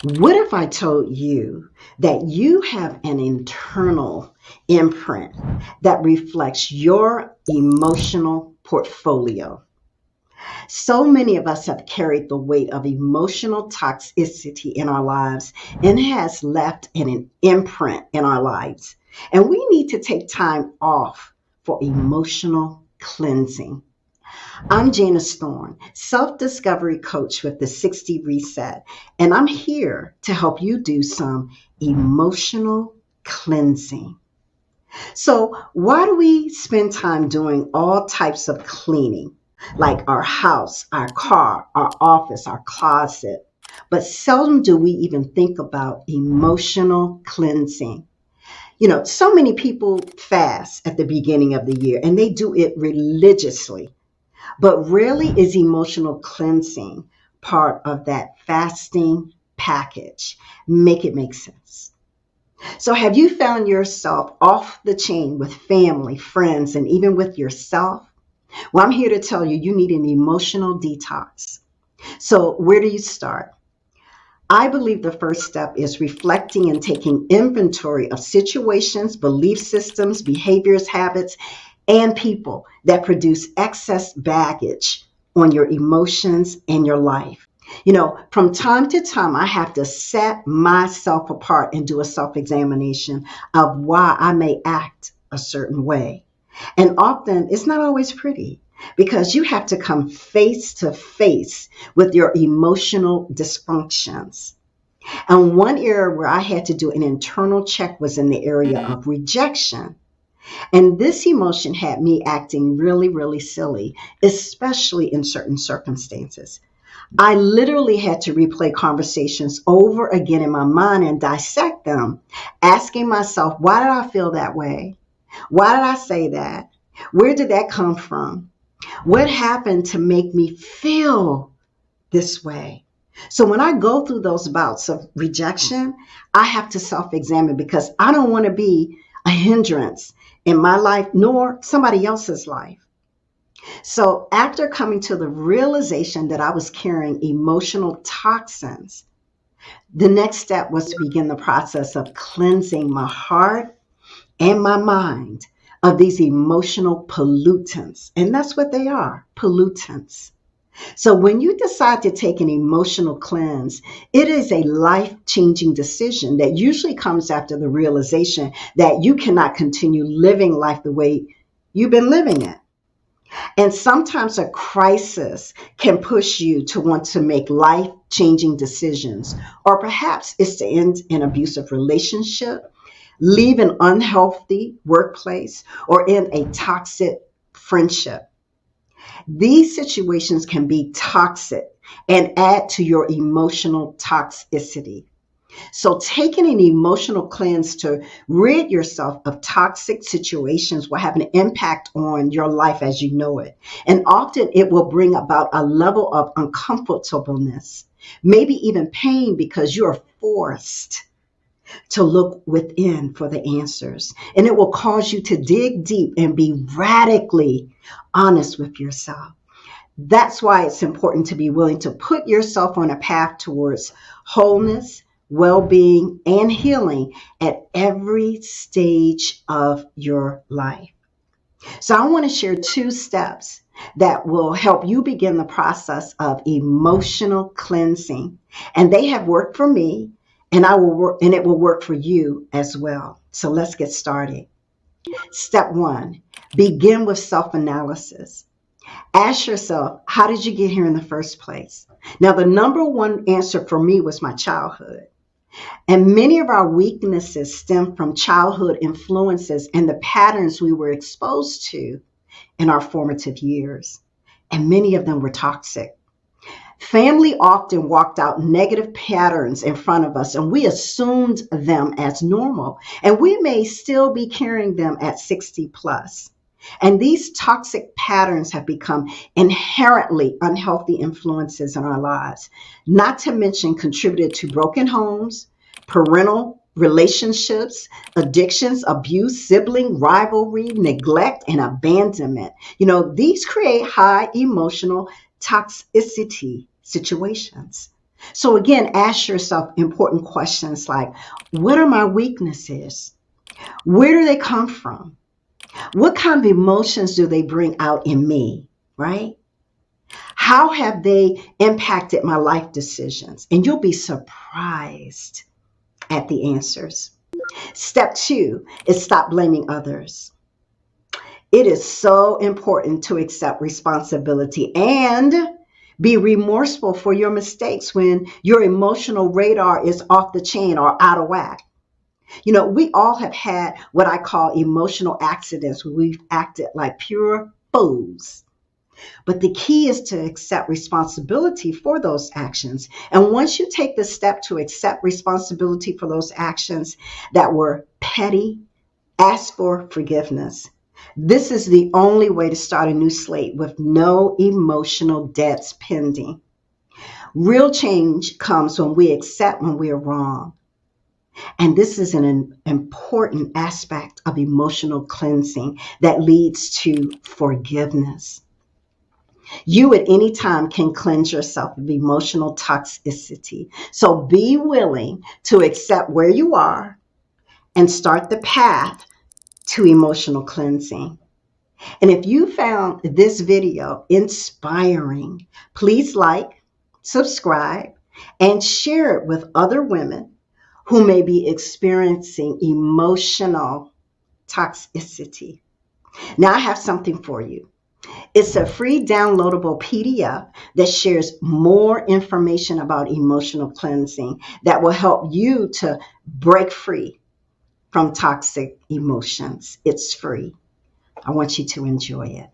What if I told you that you have an internal imprint that reflects your emotional portfolio? So many of us have carried the weight of emotional toxicity in our lives and has left an imprint in our lives. And we need to take time off for emotional cleansing. I'm Janice Thorne, self discovery coach with the 60 Reset, and I'm here to help you do some emotional cleansing. So, why do we spend time doing all types of cleaning, like our house, our car, our office, our closet? But seldom do we even think about emotional cleansing. So many people fast at the beginning of the year and they do it religiously. But rarely is emotional cleansing part of that fasting package. Make it make sense. So, have you found yourself off the chain with family, friends, and even with yourself? Well, I'm here to tell you, you need an emotional detox. So, where do you start? I believe the first step is reflecting and taking inventory of situations, belief systems, behaviors, habits, and people that produce excess baggage on your emotions and your life. From time to time, I have to set myself apart and do a self examination of why I may act a certain way. And often it's not always pretty because you have to come face to face with your emotional dysfunctions. And one area where I had to do an internal check was in the area of rejection. And this emotion had me acting really, really silly, especially in certain circumstances. I literally had to replay conversations over again in my mind and dissect them, asking myself, why did I feel that way? Why did I say that? Where did that come from? What happened to make me feel this way? So when I go through those bouts of rejection, I have to self-examine because I don't want to be a hindrance in my life nor somebody else's life. So after coming to the realization that I was carrying emotional toxins, the next step was to begin the process of cleansing my heart and my mind of these emotional pollutants. And that's what they are, pollutants. So when you decide to take an emotional cleanse, it is a life-changing decision that usually comes after the realization that you cannot continue living life the way you've been living it. And sometimes a crisis can push you to want to make life-changing decisions, or perhaps it's to end an abusive relationship, leave an unhealthy workplace, or end a toxic friendship. These situations can be toxic and add to your emotional toxicity. So, taking an emotional cleanse to rid yourself of toxic situations will have an impact on your life as you know it. And often it will bring about a level of uncomfortableness, maybe even pain, because you are forced to look within for the answers. And it will cause you to dig deep and be radically honest with yourself. That's why it's important to be willing to put yourself on a path towards wholeness, well-being, and healing at every stage of your life. So I want to share 2 steps that will help you begin the process of emotional cleansing. And they have worked for me, and it will work for you as well. So let's get started. Step 1, begin with self-analysis. Ask yourself, how did you get here in the first place? Now, the number one answer for me was my childhood. And many of our weaknesses stem from childhood influences and the patterns we were exposed to in our formative years. And many of them were toxic. Family often walked out negative patterns in front of us, and we assumed them as normal. And we may still be carrying them at 60 plus. And these toxic patterns have become inherently unhealthy influences in our lives, not to mention contributed to broken homes, parental relationships, addictions, abuse, sibling rivalry, neglect, and abandonment. These create high emotional toxicity situations. So again, ask yourself important questions like, what are my weaknesses? Where do they come from? What kind of emotions do they bring out in me, right? How have they impacted my life decisions? And you'll be surprised at the answers. Step 2 is stop blaming others. It is so important to accept responsibility and be remorseful for your mistakes when your emotional radar is off the chain or out of whack. You know, we all have had what I call emotional accidents where we've acted like pure fools. But the key is to accept responsibility for those actions. And once you take the step to accept responsibility for those actions that were petty, ask for forgiveness. This is the only way to start a new slate with no emotional debts pending. Real change comes when we accept when we are wrong. And this is an important aspect of emotional cleansing that leads to forgiveness. You at any time can cleanse yourself of emotional toxicity. So be willing to accept where you are and start the path to emotional cleansing. And if you found this video inspiring, please like, subscribe, and share it with other women who may be experiencing emotional toxicity. Now I have something for you. It's a free downloadable PDF that shares more information about emotional cleansing that will help you to break free from toxic emotions. It's free. I want you to enjoy it.